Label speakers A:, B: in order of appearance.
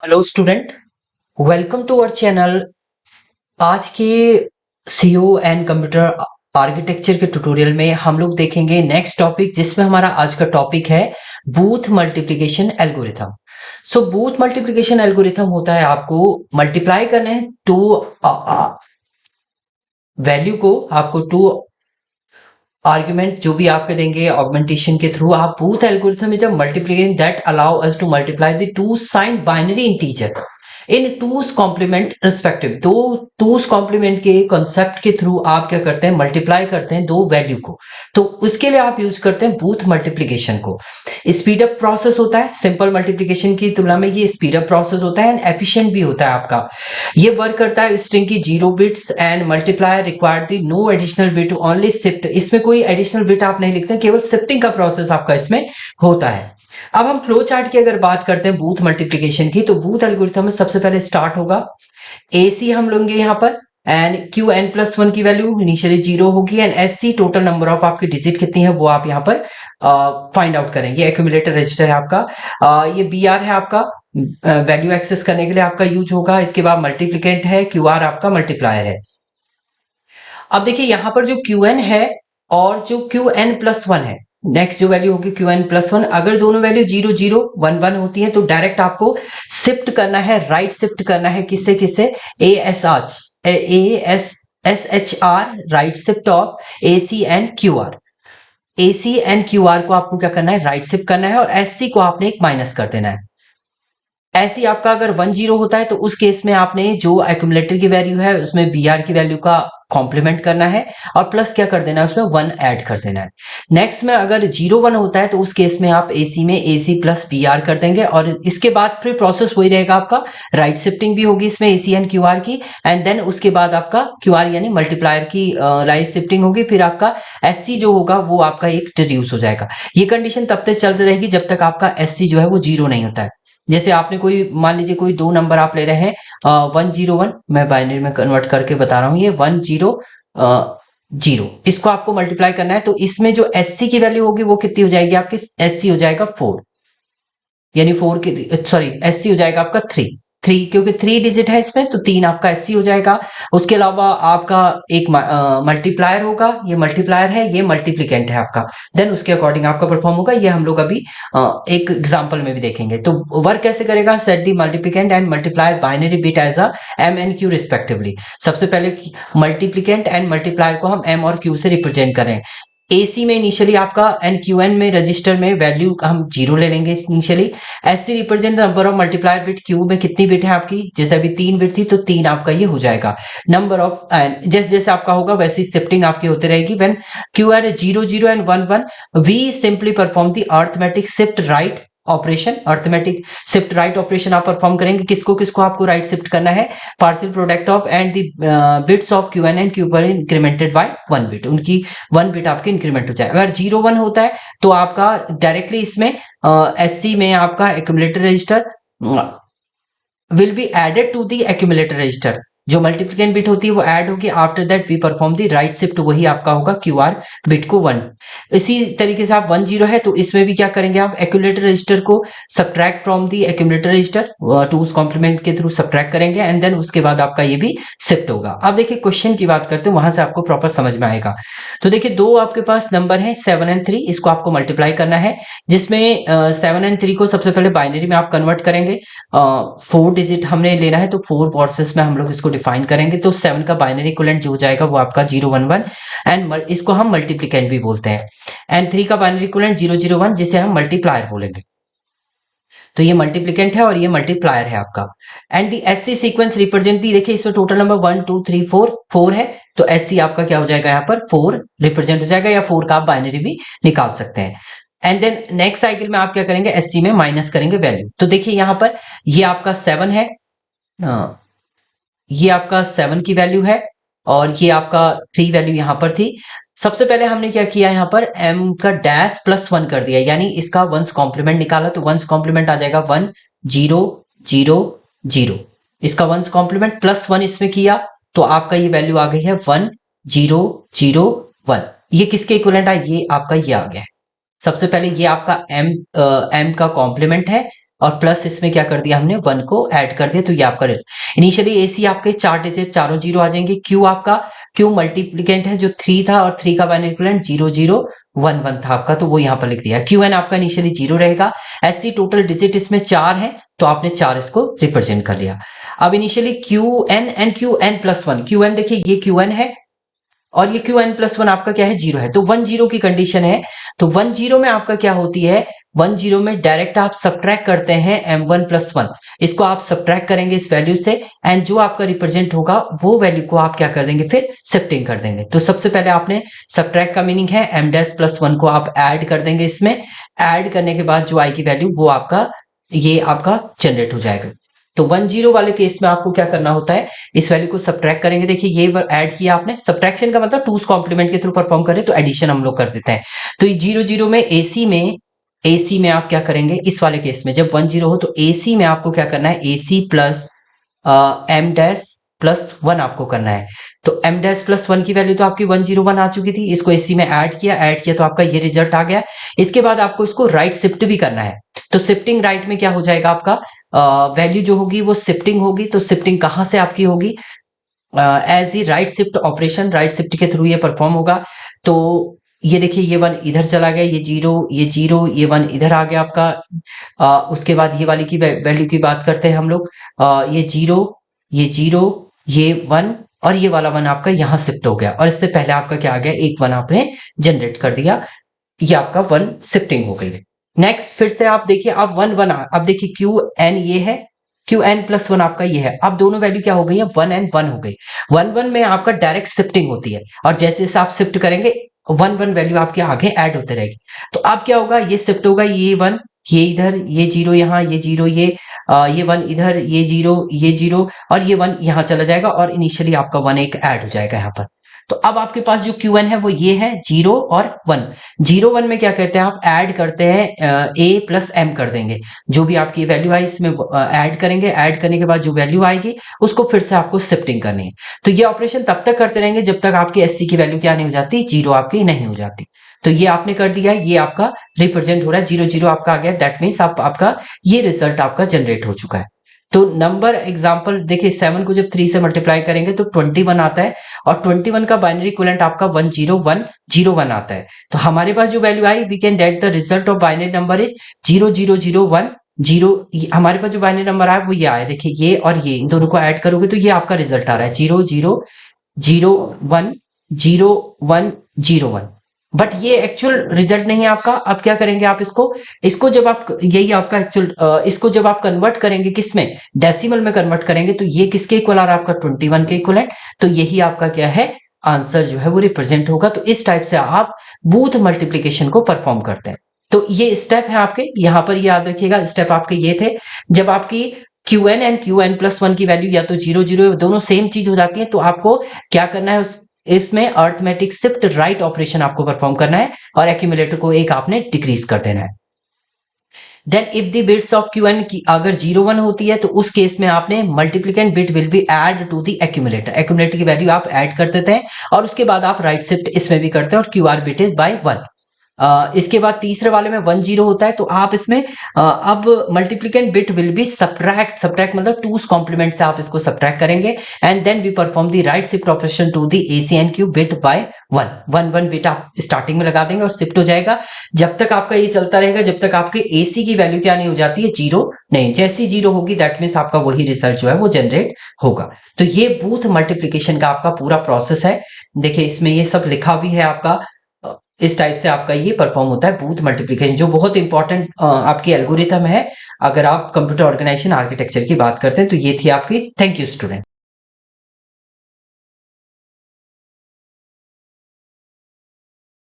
A: Hello student, welcome to our channel. आज के CO and computer architecture के tutorial में हम लोग देखेंगे नेक्स्ट टॉपिक, जिसमें हमारा आज का टॉपिक है बूथ मल्टीप्लिकेशन एल्गोरिथम। सो बूथ मल्टीप्लिकेशन एल्गोरिथम होता है आपको मल्टीप्लाई करना है टू वैल्यू को, आपको टू आर्ग्यूमेंट जो भी आपके देंगे ऑगमेंटेशन के थ्रू। आप Booth algorithm is a multiplication that allow us to multiply the two sign binary integer in two's complement respective. दो टूस कॉम्प्लीमेंट के कॉन्सेप्ट के थ्रू आप क्या करते हैं, मल्टीप्लाई करते हैं दो वैल्यू को। तो उसके लिए आप यूज करते हैं बूथ मल्टीप्लिकेशन को। स्पीड अप प्रोसेस होता है, सिंपल मल्टीप्लिकेशन की तुलना में ये स्पीड अप प्रोसेस होता है एंड एफिशिएंट भी होता है आपका। ये वर्क करता है स्ट्रिंग की 0 bits and multiplier required the no additional bit only shift. इसमें कोई एडिशनल बिट आप नहीं लिखते, केवल शिफ्टिंग का प्रोसेस आपका इसमें होता है। अब हम फ्लो चार्ट की अगर बात करते हैं बूथ मल्टीप्लिकेशन की, तो बूथ एल्गोरिथम में सबसे पहले स्टार्ट होगा एसी हम लेंगे यहाँ पर, and Q N plus one की वैल्यू इनिशियली 0 होगी and S C total number of आपकी डिजिट कितनी है वो आप यहाँ पर फाइंड आउट करेंगे। एक्यूमुलेटर रजिस्टर है आपका, ये बी आर है आपका, वैल्यू एक्सेस करने के लिए आपका यूज होगा। इसके बाद मल्टीप्लिकेंट है, क्यू आर आपका मल्टीप्लायर है। अब देखिए यहाँ पर जो क्यू एन है और जो क्यू एन प्लस वन है, नेक्स्ट जो वैल्यू होगी क्यू एन प्लस वन, अगर दोनों वैल्यू 0 0 1 1 होती है तो डायरेक्ट आपको शिफ्ट करना है, राइट शिफ्ट करना है किससे किससे, A S H R, right shift of A C and Q R. A C and Q R को आपको क्या करना है, राइट शिफ्ट करना है, और एस सी को आपने एक माइनस कर देना है। ऐसे ही आपका अगर 1 0 होता है तो उस केस में आपने जो एक्यूमुलेटर की वैल्यू है उसमें बी आर की वैल्यू का कॉम्प्लीमेंट करना है और प्लस क्या कर देना है, उसमें 1 ऐड कर देना है। नेक्स्ट में अगर 0 1 होता है तो उस केस में आप एसी में एसी प्लस बी आर कर देंगे, और इसके बाद फिर प्रोसेस वही रहेगा आपका, राइट शिफ्टिंग भी होगी इसमें एसी एंड क्यू आर की, एंड देन उसके बाद आपका क्यू आर यानी मल्टीप्लायर की राइट शिफ्टिंग होगी, फिर आपका एस सी जो होगा वो आपका एक रिड्यूस हो जाएगा। ये कंडीशन तब तक चलती रहेगी जब तक आपका एस सी जो है वो 0 नहीं होता है। जैसे आपने कोई मान लीजिए कोई दो नंबर आप ले रहे हैं 101, मैं बाइनरी में कन्वर्ट करके बता रहा हूं, ये 1 0 0, इसको आपको मल्टीप्लाई करना है, तो इसमें जो एस सी की वैल्यू होगी वो कितनी हो जाएगी आपकी, एस सी हो जाएगा 4, यानी 4 की सॉरी एस सी हो जाएगा आपका 3 3, क्योंकि 3 डिजिट है इसमें तो 3 आपका एस सी हो जाएगा। उसके अलावा आपका एक मल्टीप्लायर होगा, ये मल्टीप्लायर है, ये मल्टीप्लिकेंट है आपका, देन उसके अकॉर्डिंग आपका परफॉर्म होगा। ये हम लोग अभी एक एग्जांपल में भी देखेंगे। तो वर्क कैसे करेगा, set the multiplicand and multiplier binary bit as a M and Q respectively. सबसे पहले मल्टीप्लिकेंट एंड मल्टीप्लायर को हम एम और क्यू से रिप्रेजेंट करें। एसी में इनिशियली आपका एंड क्यू एन में रजिस्टर में वैल्यू हम 0 ले लेंगे initially. S C represent number of multiplier bit, Q में कितनी बिट है आपकी, जैसे अभी 3 बिट थी तो 3 आपका ये हो जाएगा। नंबर ऑफ एंड जैसे जैसे आपका होगा वैसी शिफ्टिंग आपकी होती रहेगी। When Q R 0 0 and 1 1, we simply perform the arithmetic shift right operation. Arithmetic shift right operation आप परफॉर्म करेंगे, किसको किसको आपको राइट शिफ्ट करना है, partial product of and the bits of Q N and Q पर इंक्रीमेंटेड बाय 1 बिट, उनकी 1 bit आपकी इंक्रीमेंट हो जाए। अगर 0 1 होता है तो आपका डायरेक्टली इसमें एस सी में आपका accumulator register will be added to the accumulator register। जो मल्टीप्लिकेंट बिट होती है वो ऐड होगी। After that we perform the right shift, वही आपका होगा क्यू आर बिट को 1। इसी तरीके से आप 1 0 है तो इसमें भी क्या करेंगे, आप एक्यूमुलेटर रजिस्टर को subtract from the accumulator register, two's complement के थ्रू सब्ट्रैक्ट करेंगे एंड देन उसके बाद आपका ये भी शिफ्ट होगा। अब देखिए क्वेश्चन की बात करते हैं, वहां से आपको प्रॉपर समझ में आएगा। तो देखिए दो आपके पास नंबर है 7 एंड 3, इसको आपको मल्टीप्लाई करना है, जिसमें 7 एंड 3 को सबसे पहले बाइनरी में आप कन्वर्ट करेंगे। 4 डिजिट हमने लेना है तो 4 प्रोसेस में हम लोग इसको डिफाइन करेंगे। तो 7 का बाइनरी इक्विवेलेंट जो हो जाएगा वो आपका 0 1 1, एंड इसको हम मल्टीप्लिकेंट भी बोलते हैं। एंड 3 का बाइनरी इक्विवेलेंट 0 0 1, जिसे हम मल्टीप्लायर बोलेंगे। तो ये मल्टीप्लिकेंट है और ये मल्टीप्लायर है आपका। And the S C sequence represent the, देखिए इसमें टोटल नंबर 1 2 3 4 4 है, तो एस सी आपका क्या हो जाएगा, यहाँ पर 4 रिप्रेजेंट हो जाएगा, या 4 का आप बाइनरी भी निकाल सकते हैं। एंड देन नेक्स्ट साइकिल में आप क्या करेंगे, एससी में माइनस करेंगे वैल्यू। तो देखिए यहाँ पर ये आपका 7 है, ये आपका 7 की वैल्यू है, और ये आपका 3 वैल्यू यहां पर थी। सबसे पहले हमने क्या किया, यहाँ पर m का डैश प्लस 1 कर दिया, यानी इसका वंस कॉम्प्लीमेंट निकाला, तो वंस कॉम्प्लीमेंट आ जाएगा 1 0 0 0। इसका वंस कॉम्प्लीमेंट प्लस 1 इसमें किया तो आपका ये वैल्यू आ गई है 1 0 0 1। ये किसके इक्विवेलेंट है, ये आपका ये आ गया है। सबसे पहले ये आपका m का कॉम्प्लीमेंट है, और प्लस इसमें क्या कर दिया हमने 1 को ऐड कर दिया, तो ये आपका इनिशियली एसी आपके 4 डिजिट चारों जीरो आ जाएंगे। क्यू मल्टीप्लिकेंट है जो 3 था और 3 का बाइनरी इक्विवेलेंट 0011 था आपका, तो वो यहाँ पर लिख दिया। क्यू एन आपका इनिशियली 0 रहेगा। एससी टोटल डिजिट इसमें 4 है, तो आपने 4 इसको रिप्रेजेंट कर लिया। अब initially Q N and Q N plus one, Q N देखिए ये क्यू एन है और ये क्यू एन प्लस वन आपका क्या है 0 है, तो 10 की कंडीशन है। तो 10 में आपका क्या होती है, 10 में डायरेक्ट आप सब्ट्रैक्ट करते हैं m1 प्लस वन, इसको आप सब्ट्रैक्ट करेंगे इस वैल्यू से, एंड जो आपका रिप्रेजेंट होगा वो वैल्यू को आप क्या कर देंगे, फिर शिफ्टिंग कर देंगे। तो सबसे पहले आपने सब्ट्रैक्ट का मीनिंग है m डैश प्लस वन को आप ऐड कर देंगे, इसमें ऐड करने के बाद जो आएगी वैल्यू वो आपका ये आपका जनरेट हो जाएगा। तो 10 वाले केस में आपको क्या करना होता है, इस वैल्यू को सब्ट्रैक्ट करेंगे। देखिए ये ऐड किया आपने, सब्ट्रैक्शन का मतलब टूस कॉम्प्लीमेंट के थ्रू परफॉर्म करें तो एडिशन हम लोग कर देते हैं। तो ये 00 में एसी में आप क्या करेंगे, इस वाले केस में जब 10 हो तो एसी में आपको क्या करना है, AC plus M dash plus one आपको करना है। तो एम डैश प्लस वन की वैल्यू तो आपकी 101 आ चुकी थी, इसको एसी में ऐड किया तो आपका ये रिजल्ट आ गया। इसके बाद आपको इसको राइट शिफ्ट भी करना है, तो शिफ्टिंग राइट में क्या हो जाएगा आपका, वैल्यू जो होगी वो शिफ्टिंग होगी। तो शिफ्टिंग कहां से आपकी होगी, as a right shift operation, right shift के थ्रू ये परफॉर्म होगा। तो ये देखिए ये 1 इधर चला गया, ये जीरो ये 1 इधर आ गया आपका। उसके बाद ये वाली की वैल्यू की बात करते हैं हम लोग, ये जीरो ये 1 और ये वाला 1 आपका यहां शिफ्ट हो गया, और इससे पहले आपका क्या आ गया, एक 1 आपने जनरेट कर दिया, ये आपका 1 शिफ्टिंग हो गई। नेक्स्ट फिर से आप देखिए, अब 1 अब देखिए क्यू एन ये है, क्यू एन प्लस वन आपका ये है। अब दोनों वैल्यू क्या हो गई है, 1 एंड 1 हो गई। 1 में आपका डायरेक्ट शिफ्टिंग होती है, और जैसे जैसे आप शिफ्ट करेंगे 1 वैल्यू आपके आगे ऐड होते रहेगी। तो अब क्या होगा, ये शिफ्ट होगा, ये 1 ये इधर, ये 0 यहाँ, ये 0 ये 1 इधर, ये 0 और ये 1 यहाँ चला जाएगा, और इनिशियली आपका 1 एक ऐड हो जाएगा यहाँ पर। तो अब आपके पास जो क्यू एन है वो ये है 0 और 1। 0 1 में क्या करते हैं, आप ऐड करते हैं ए प्लस एम कर देंगे, जो भी आपकी वैल्यू आई इसमें ऐड करेंगे, ऐड करने के बाद जो वैल्यू आएगी उसको फिर से आपको शिफ्टिंग करनी है। तो ये ऑपरेशन तब तक करते रहेंगे जब तक आपकी एससी की वैल्यू क्या नहीं हो जाती, 0 आपकी नहीं हो जाती। तो ये आपने कर दिया, ये आपका रिप्रेजेंट हो रहा है, 0 आपका आ गया, दैट मीन्स आपका ये रिजल्ट आपका जनरेट हो चुका है। तो नंबर एग्जांपल देखिए, 7 को जब 3 से मल्टीप्लाई करेंगे तो 21 आता है, और 21 का बाइनरी इक्विवेलेंट आपका 10101 आता है। तो हमारे पास जो वैल्यू आई, we can get the result of binary number is 00010। हमारे पास जो बाइनरी नंबर आया वो ये आया, देखिए ये और ये इन दोनों को ऐड करोगे तो ये आपका रिजल्ट आ रहा है 00010101। बट ये एक्चुअल रिजल्ट नहीं है आपका। अब क्या करेंगे आप इसको जब आप यही आपका एक्चुअल, इसको जब आप कन्वर्ट करेंगे किसमें, डेसिमल में कन्वर्ट करेंगे, तो ये किसके इक्वल आ रहा है आपका 21 के इक्वल है। तो यही आपका क्या है, आंसर जो है वो रिप्रेजेंट होगा। तो इस टाइप से आप बूथ मल्टीप्लीकेशन को परफॉर्म करते हैं। तो ये स्टेप है आपके, यहां पर याद रखिएगा, स्टेप आपके ये थे। जब आपकी Q N and Q N plus one की वैल्यू या तो 0 दोनों सेम चीज हो जाती है, तो आपको क्या करना है, इसमें अर्थमेटिक शिफ्ट राइट ऑपरेशन आपको परफॉर्म करना है, और एक्यूमुलेटर को एक आपने डिक्रीज कर देना है। Then if the bits of Q N की अगर 01 होती है तो उस केस में आपने multiplicand bit will be add to the accumulator की वैल्यू आप ऐड कर देते हैं, और उसके बाद आप राइट शिफ्ट इसमें भी करते हैं, और Q R bit is by 1। इसके बाद तीसरे वाले में 10 होता है, तो आप इसमें अब multiplicand bit will be subtract मतलब टूस कॉम्प्लीमेंट से आप इसको सब्ट्रैक्ट करेंगे, and then we perform the right shift operation to the AC and Q bit by 1 bit आप स्टार्टिंग में लगा देंगे और शिफ्ट हो जाएगा। जब तक आपका ये चलता रहेगा, जब तक आपके एसी की वैल्यू क्या नहीं हो जाती है, 0 नहीं। जैसी 0 होगी दैट मीन्स आपका वही रिजल्ट जो है वो जनरेट होगा। तो ये बूथ मल्टीप्लिकेशन का आपका पूरा प्रोसेस है। देखिए इसमें ये सब लिखा भी है आपका, इस टाइप से आपका ये परफॉर्म होता है बूथ मल्टीप्लिकेशन, जो बहुत इंपॉर्टेंट आपकी एल्गोरिथम है अगर आप कंप्यूटर ऑर्गेनाइजेशन आर्किटेक्चर की बात करते हैं। तो ये थी आपकी। Thank you student.